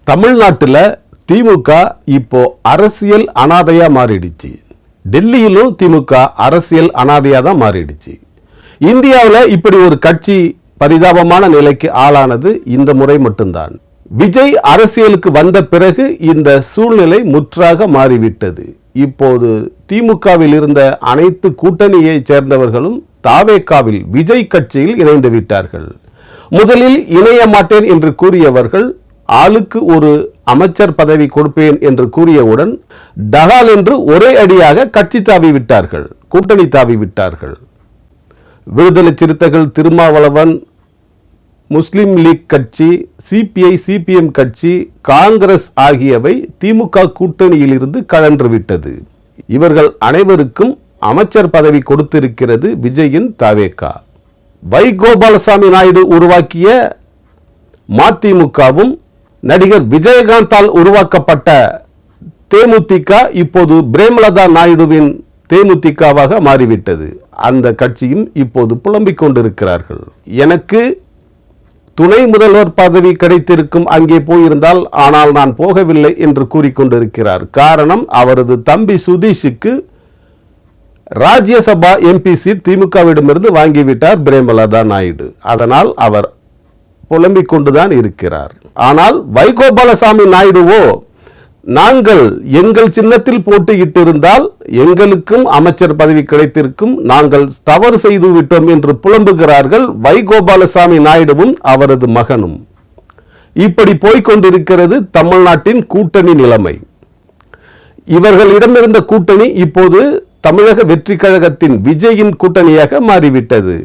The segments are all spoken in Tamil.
தமிழ்நாட்டில் திமுக இப்போ அரசியல் அனாதையா மாறிடுச்சு. டெல்லியிலும் திமுக அரசியல் அனாதையா தான் மாறிடுச்சு. இந்தியாவில் இப்படி ஒரு கட்சி பரிதாபமான நிலைக்கு ஆளானது இந்த முறை மட்டும்தான். விஜய் அரசியலுக்கு வந்த பிறகு இந்த சூழ்நிலை முற்றாக மாறிவிட்டது. இப்போது திமுகவில் இருந்த அனைத்து கூட்டணியை சேர்ந்தவர்களும் தாவேகாவில் விஜய் கட்சியில் இணைந்து விட்டார்கள். முதலில் இணைய மாட்டேன் என்று கூறியவர்கள் ஆளுக்கு ஒரு அமைச்சர் பதவி கொடுப்பேன் என்று கூறியவுடன் டகால் என்று ஒரே அடியாக கட்சி தாவி விட்டார்கள், கூட்டணி தாவி விட்டார்கள். விடுதலை சிறுத்தைகள், திருமாவளவன், முஸ்லிம் லீக் கட்சி, சிபிஐ, சிபிஎம் கட்சி, காங்கிரஸ் ஆகியவை திமுக கூட்டணியில் இருந்து கழன்று விட்டது. இவர்கள் அனைவருக்கும் அமைச்சர் பதவி கொடுத்திருக்கிறது விஜயின் தாவேகா. வைகோபாலசாமி நாயுடு உருவாக்கிய மதிமுகவும் நடிகர் விஜயகாந்தால் உருவாக்கப்பட்ட தேமுதிக இப்போது பிரேமலதா நாயுடுவின் தேமுதிகவாக மாறிவிட்டது. அந்த கட்சியும் இப்போது புலம்பிக் கொண்டிருக்கிறார்கள். எனக்கு துணை முதல்வர் பதவி கிடைத்திருக்கும் அங்கே போயிருந்தால், ஆனால் நான் போகவில்லை என்று கூறிக்கொண்டிருக்கிறார். காரணம், அவரது தம்பி சுதீஷுக்கு ராஜ்யசபா எம்பி சீட் திமுகவிடமிருந்து வாங்கிவிட்டார் பிரேமலதா நாயுடு. அதனால் அவர் புலம்பிக் கொண்டுதான் இருக்கிறார். ஆனால் வைகோபாலசாமி நாயுடுவோ, நாங்கள் எங்கள் சின்னத்தில் போட்டியிட்டிருந்தால் எங்களுக்கும் அமைச்சர் பதவி கிடைத்திருக்கும், நாங்கள் தவறு செய்து விட்டோம் என்று புலம்புகிறார்கள் வைகோபாலசாமி நாயுடுவும் அவரது மகனும். இப்படி போய்கொண்டிருக்கிறது தமிழ்நாட்டின் கூட்டணி நிலைமை. இவர்களிடமிருந்த கூட்டணி இப்போது தமிழக வெற்றி கழகத்தின் விஜயின் கூட்டணியாக மாறிவிட்டது.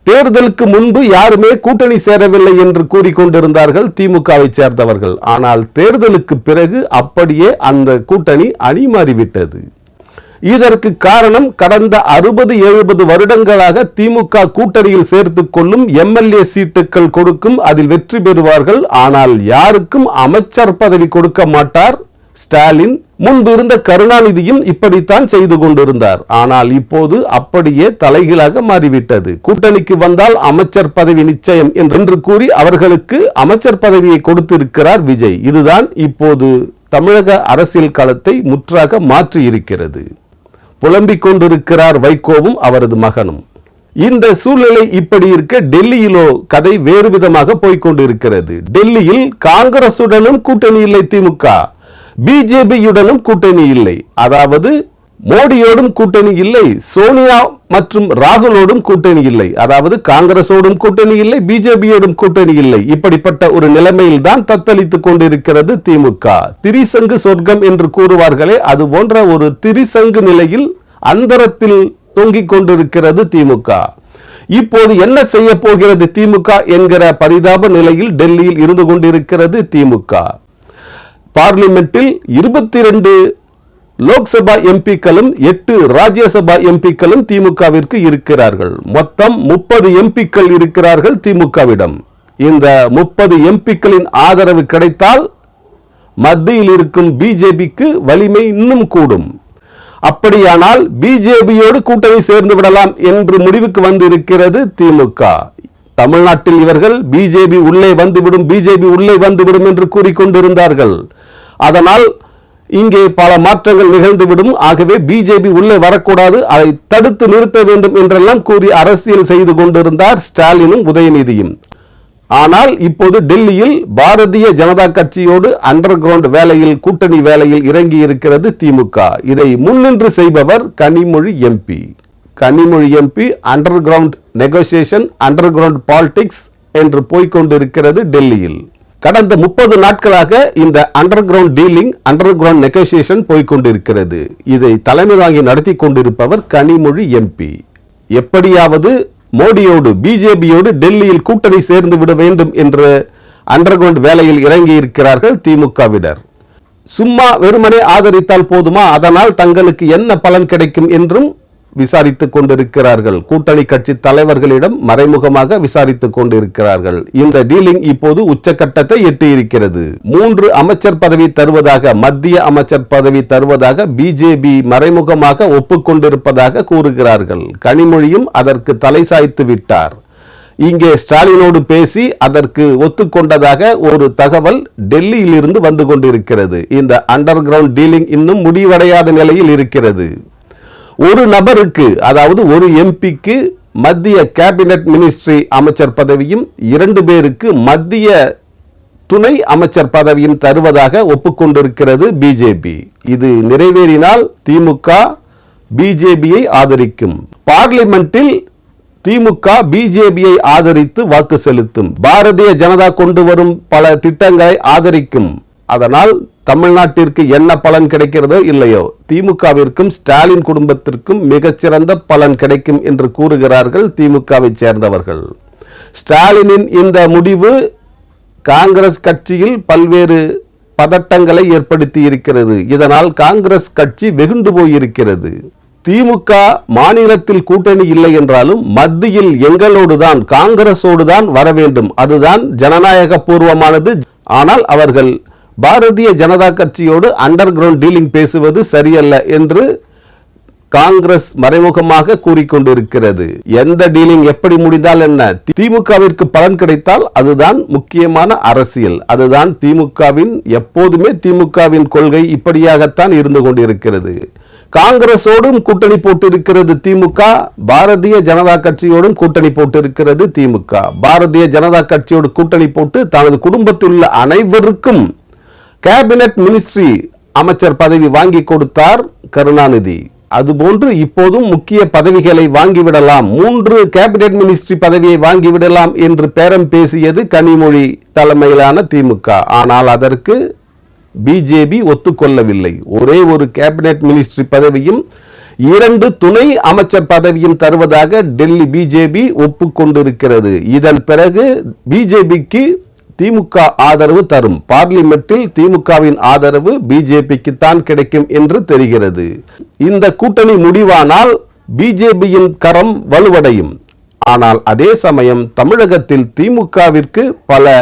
தேர்தலுக்கு முன்பு யாருமே கூட்டணி சேரவில்லை என்று கூறிக்கொண்டிருந்தார்கள் திமுகவை சேர்ந்தவர்கள். ஆனால் தேர்தலுக்கு பிறகு அப்படியே அந்த கூட்டணி அணி மாறிவிட்டது. இதற்கு காரணம், கடந்த 60-70 வருடங்களாக திமுக கூட்டணியில் சேர்த்துக் கொள்ளும் எம்எல்ஏ சீட்டுகள் கொடுக்கும், அதில் வெற்றி பெறுவார்கள். ஆனால் யாருக்கும் அமைச்சர் பதவி கொடுக்க மாட்டார் ஸ்டாலின். முன்பு இருந்த கருணாநிதியும் இப்படித்தான் செய்து கொண்டிருந்தார். ஆனால் இப்போது அப்படியே தலைகீழாக மாறிவிட்டது. கூட்டணிக்கு வந்தால் அமைச்சர் பதவி நிச்சயம் என்று கூறி அவர்களுக்கு அமைச்சர் பதவியை கொடுத்திருக்கிறார் விஜய். இதுதான் இப்போது தமிழக அரசியல் களத்தை முற்றாக மாற்றி இருக்கிறது. புலம்பிக் கொண்டிருக்கிறார் வைகோவும் அவரது மகனும். இந்த சூழ்நிலை இப்படி இருக்க டெல்லியிலோ கதை வேறு விதமாக போய்கொண்டிருக்கிறது. டெல்லியில் காங்கிரசுடனும் கூட்டணி இல்லை திமுக, பிஜேபியுடனும் கூட்டணி இல்லை. அதாவது மோடியோடும் கூட்டணி இல்லை, சோனியா மற்றும் ராகுலோடும் கூட்டணி இல்லை. அதாவது காங்கிரசோடும் கூட்டணி இல்லை, பிஜேபியோடும் கூட்டணி இல்லை. இப்படிப்பட்ட ஒரு நிலைமையில் தான் தத்தளித்துக் கொண்டிருக்கிறது திமுக. திரிசங்கு சொர்க்கம் என்று கூறுவார்களே, அது போன்ற ஒரு திரிசங்கு நிலையில் அந்தரத்தில் தொங்கிக் கொண்டிருக்கிறது திமுக. இப்போது என்ன செய்ய போகிறது திமுக என்கிற பரிதாப நிலையில் டெல்லியில் இருந்து கொண்டிருக்கிறது திமுக. பார்லிமெண்டில் 22 லோக்சபா எம்பிக்களும் 8 ராஜ்யசபா எம்பிக்களும் திமுகவிற்கு இருக்கிறார்கள். மொத்தம் 30 எம்பிக்கள் இருக்கிறார்கள் திமுகவிடம். இந்த 30 எம்பிக்களின் ஆதரவு கிடைத்தால் மத்தியில் இருக்கும் பிஜேபிக்கு வலிமை இன்னும் கூடும். அப்படியானால் பிஜேபியோடு கூட்டணி சேர்ந்து விடலாம் என்று முடிவுக்கு வந்து இருக்கிறது திமுக. தமிழ்நாட்டில் இவர்கள் பிஜேபி உள்ளே வந்துவிடும், பிஜேபி உள்ளே வந்துவிடும் என்று கூறிக்கொண்டிருந்தார்கள். அதனால் இங்கே பல மாற்றங்கள் நிகழ்ந்துவிடும். ஆகவே பிஜேபி உள்ளே வரக்கூடாது, அதை தடுத்து நிறுத்த வேண்டும் என்றெல்லாம் கூறி அரசியல் செய்து கொண்டிருந்தார் ஸ்டாலினும் உதயநிதியும். ஆனால் இப்போது டெல்லியில் பாரதிய ஜனதா கட்சியோடு அண்டர் கிரவுண்ட் வேலையில், கூட்டணி வேலையில் இறங்கி இருக்கிறது திமுக. இதை முன்னின்று செய்பவர் Kanimozhi MP. Kanimozhi MP underground negotiation, underground politics என்று போய்கொண்டிருக்கிறது டெல்லியில். கடந்த 30 நாட்களாக இந்த underground dealing, underground negotiation போய்கொண்டிருக்கிறது. இதை தலைமை தாங்கி நடத்தி கொண்டிருப்பவர் கனிமொழி எம்பி. எப்படியாவது மோடியோடு, பிஜேபியோடு டெல்லியில் கூட்டணி சேர்ந்து விட வேண்டும் என்ற அண்டர் கிரவுண்ட் வேலையில் இறங்கி இருக்கிறார்கள் திமுகவினர். சும்மா வெறுமனே ஆதரித்தால் போதுமா, அதனால் தங்களுக்கு என்ன பலன் கிடைக்கும் என்றும் விசாரித்துக் கொண்டிருக்கிறார்கள். கூட்டணி கட்சி தலைவர்களிடம் மறைமுகமாக விசாரித்துக் கொண்டிருக்கிறார்கள். இந்த டீலிங் இப்போது உச்சக்கட்டத்தை எட்டியிருக்கிறது. 3 அமைச்சர் பதவி தருவதாக, மத்திய அமைச்சர் பதவி தருவதாக பிஜேபி மறைமுகமாக ஒப்புக்கொண்டிருப்பதாக கூறுகிறார்கள். கனிமொழியும் அதற்கு தலை சாய்த்து விட்டார். இங்கே ஸ்டாலினோடு பேசி அதற்கு ஒத்துக்கொண்டதாக ஒரு தகவல் டெல்லியில் இருந்து வந்து கொண்டிருக்கிறது. இந்த அண்டர் கிரவுண்ட் டீலிங் இன்னும் முடிவடையாத நிலையில் இருக்கிறது. ஒரு நபருக்கு, அதாவது ஒரு எம்பிக்கு மத்திய கேபினட் மினிஸ்ட்ரி அமைச்சர் பதவியும் 2 பேருக்கு மத்திய துணை அமைச்சர் பதவியும் தருவதாக ஒப்புக்கொண்டிருக்கிறது பிஜேபி. இது நிறைவேறினால் திமுக பிஜேபியை ஆதரிக்கும். பார்லிமெண்டில் திமுக பிஜேபியை ஆதரித்து வாக்கு செலுத்தும். பாரதிய ஜனதா கொண்டு வரும் பல திட்டங்களை ஆதரிக்கும். அதனால் தமிழ்நாட்டிற்கு என்ன பலன் கிடைக்கிறதோ இல்லையோ, திமுகவிற்கும் ஸ்டாலின் குடும்பத்திற்கும் மிகச்சிறந்த பலன் கிடைக்கும் என்று கூறுகிறார்கள் திமுகவை சேர்ந்தவர்கள். ஸ்டாலினின் இந்த முடிவு காங்கிரஸ் கட்சியில் பல்வேறு பதட்டங்களை ஏற்படுத்தி இருக்கிறது. இதனால் காங்கிரஸ் கட்சி வெகுண்டு போயிருக்கிறது. திமுக மாநிலத்தில் கூட்டணி இல்லை என்றாலும் மத்தியில் எங்களோடுதான், காங்கிரஸோடுதான் வர வேண்டும், அதுதான் ஜனநாயக பூர்வமானது. ஆனால் அவர்கள் பாரதிய ஜனதா கட்சியோடு அண்டர் கிரவுண்ட் டீலிங் பேசுவது சரியல்ல என்று காங்கிரஸ் மறைமுகமாக கூறிக்கொண்டிருக்கிறது. எந்த டீலிங் எப்படி முடிந்தால் என்ன, திமுகவிற்கு பலன் கிடைத்தால் அதுதான் முக்கியமான அரசியல். அதுதான் திமுகவின், எப்போதுமே திமுகவின் கொள்கை இப்படியாகத்தான் இருந்து கொண்டிருக்கிறது. காங்கிரஸோடும் கூட்டணி போட்டிருக்கிறது திமுக, பாரதிய ஜனதா கட்சியோடும் கூட்டணி போட்டிருக்கிறது திமுக. பாரதிய ஜனதா கட்சியோடு கூட்டணி போட்டு தனது குடும்பத்தில் உள்ள அனைவருக்கும் கேபினட் மினிஸ்ட்ரி அமைச்சர் பதவி வாங்கி கொடுத்தார் கருணாநிதி. அதுபோன்று இப்போதும் முக்கிய பதவிகளை வாங்கிவிடலாம், 3 கேபினட் மினிஸ்ட்ரி பதவியை வாங்கிவிடலாம் என்று பேரம் பேசியது கனிமொழி தலைமையிலான திமுக. ஆனால் அதற்கு பிஜேபி ஒத்துக்கொள்ளவில்லை. ஒரே ஒரு கேபினட் மினிஸ்ட்ரி பதவியும் 2 துணை அமைச்சர் பதவியும் தருவதாக டெல்லி பிஜேபி ஒப்புக்கொண்டிருக்கிறது. இதன் பிறகு பிஜேபிக்கு திமுக ஆதரவு தரும். பார்லிமெண்டில் திமுகவின் ஆதரவு பிஜேபிக்கு தான் கிடைக்கும் என்று தெரிகிறது. இந்த கூட்டணி முடிவானால் பிஜேபியின் கரம் வலுவடையும். ஆனால் அதே சமயம் தமிழகத்தில் திமுகவிற்கு பல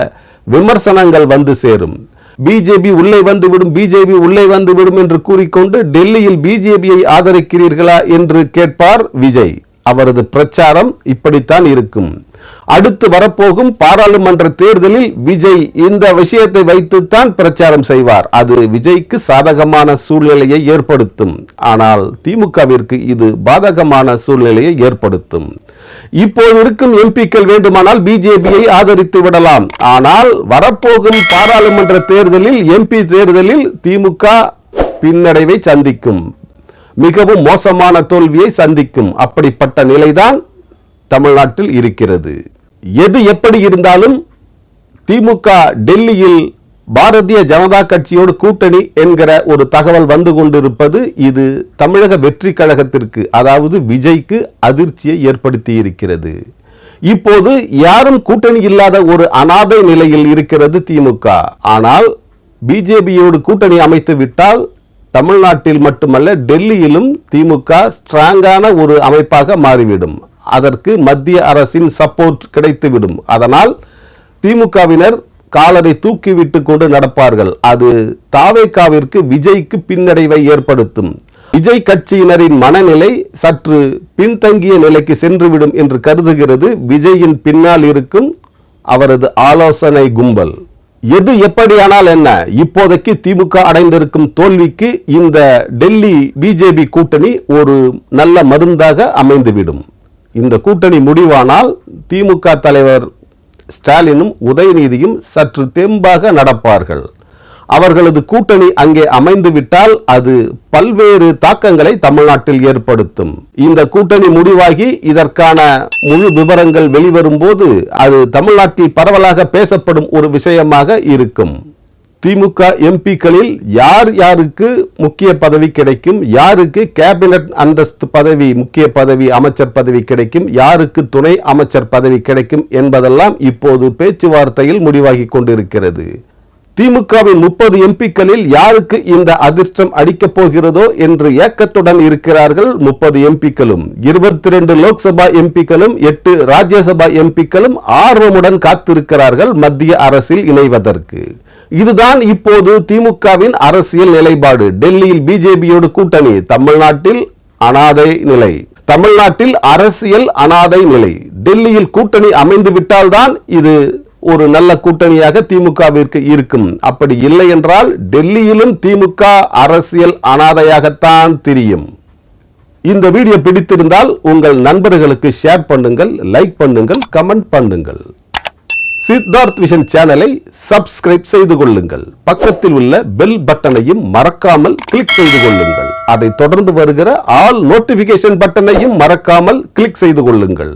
விமர்சனங்கள் வந்து சேரும். பிஜேபி உள்ளே வந்துவிடும், பிஜேபி உள்ளே வந்துவிடும் என்று கூறிக்கொண்டு டெல்லியில் பிஜேபியை ஆதரிக்கிறீர்களா என்று கேட்பார் விஜய். அவரது பிரச்சாரம் இப்படித்தான் இருக்கும். அடுத்து வரப்போகும் பாராளுமன்ற தேர்தலில் விஜய் இந்த விஷயத்தை வைத்துத்தான் பிரச்சாரம் செய்வார். அது விஜய்க்கு சாதகமான சூழ்நிலையை ஏற்படுத்தும். ஆனால் திமுகவிற்கு இது பாதகமான சூழ்நிலையை ஏற்படுத்தும். இப்போது இருக்கும் எம்பிக்கள் வேண்டுமானால் பிஜேபியை ஆதரித்து விடலாம். ஆனால் வரப்போகும் பாராளுமன்ற தேர்தலில், எம்பி தேர்தலில் திமுக பின்னடைவை சந்திக்கும், மிகவும் மோசமான தோல்வியை சந்திக்கும். அப்படிப்பட்ட நிலைதான் தமிழ்நாட்டில் இருக்கிறது. எது எப்படி இருந்தாலும் திமுக டெல்லியில் பாரதிய ஜனதா கட்சியோடு கூட்டணி என்கிற ஒரு தகவல் வந்து கொண்டிருப்பது, இது தமிழக வெற்றி கழகத்திற்கு, அதாவது விஜய்க்கு அதிர்ச்சியை ஏற்படுத்தி இருக்கிறது. இப்போது யாரும் கூட்டணி இல்லாத ஒரு அனாதை நிலையில் இருக்கிறது திமுக. ஆனால் பிஜேபியோடு கூட்டணி அமைத்து விட்டால் தமிழ்நாட்டில் மட்டுமல்ல டெல்லியிலும் திமுக ஸ்ட்ராங்கான ஒரு அமைப்பாக மாறிவிடும். அதற்கு மத்திய அரசின் சப்போர்ட் கிடைத்துவிடும். அதனால் திமுகவினர் காலரை தூக்கிவிட்டு கொண்டு நடப்பார்கள். அது தாவேகாவிற்கு, விஜய்க்கு பின்னடைவை ஏற்படுத்தும். விஜய் கட்சியினரின் மனநிலை சற்று பின்தங்கிய நிலைக்கு சென்றுவிடும் என்று கருதுகிறது விஜயின் பின்னால் இருக்கும் அவரது ஆலோசனை கும்பல். எது எப்படியானால் என்ன, இப்போதைக்கு திமுக அடைந்திருக்கும் தோல்விக்கு இந்த டெல்லி பிஜேபி கூட்டணி ஒரு நல்ல மருந்தாக அமைந்துவிடும். இந்த கூட்டணி முடிவானால் திமுக தலைவர் ஸ்டாலினும் உதயநிதியும் சற்று தெம்பாக நடப்பார்கள். அவர்களது கூட்டணி அங்கே அமைந்துவிட்டால் அது பல்வேறு தாக்கங்களை தமிழ்நாட்டில் ஏற்படுத்தும். இந்த கூட்டணி முடிவாகி இதற்கான முழு விவரங்கள் வெளிவரும் போது அது தமிழ்நாட்டில் பரவலாக பேசப்படும் ஒரு விஷயமாக இருக்கும். திமுக எம்பிக்களில் யார் யாருக்கு முக்கிய பதவி கிடைக்கும், யாருக்கு கேபினட் அந்தஸ்து பதவி, முக்கிய பதவி, அமைச்சர் பதவி கிடைக்கும், யாருக்கு துணை அமைச்சர் பதவி கிடைக்கும் என்பதெல்லாம் இப்போது பேச்சுவார்த்தையில் முடிவாகி கொண்டிருக்கிறது. திமுகவின் 30 எம்பிக்களில் யாருக்கு இந்த அதிர்ஷ்டம் அடிக்கப் போகிறதோ என்று ஏக்கத்துடன் இருக்கிறார்கள் 30 எம்பிக்களும். 22 லோக்சபா எம்பிக்களும் 8 ராஜ்யசபா எம்பிக்களும் ஆர்வமுடன் காத்திருக்கிறார்கள் மத்திய அரசில் இணைவதற்கு. இதுதான் இப்போது திமுகவின் அரசியல் நிலைப்பாடு. டெல்லியில் பிஜேபியோடு கூட்டணி, தமிழ்நாட்டில் அனாதை நிலை. தமிழ்நாட்டில் அரசியல் அனாதை நிலை. டெல்லியில் கூட்டணி அமைந்து விட்டால்தான் இது ஒரு நல்ல கூட்டணியாக திமுகவிற்கு இருக்கும். அப்படி இல்லை என்றால் டெல்லியிலும் திமுக அரசியல் அனாதையாகத்தான் தெரியும். இந்த வீடியோ பிடித்திருந்தால் உங்கள் நண்பர்களுக்கு ஷேர் பண்ணுங்கள், லைக் பண்ணுங்கள், கமெண்ட் பண்ணுங்கள். சித்தார்த் விஷன் சேனலை சப்ஸ்கிரைப் செய்து கொள்ளுங்கள். பக்கத்தில் உள்ள பெல் பட்டனையும் மறக்காமல் கிளிக் செய்து கொள்ளுங்கள். அதை தொடர்ந்து வருகிற ஆல் நோட்டிபிகேஷன் பட்டனையும் மறக்காமல் கிளிக் செய்து கொள்ளுங்கள்.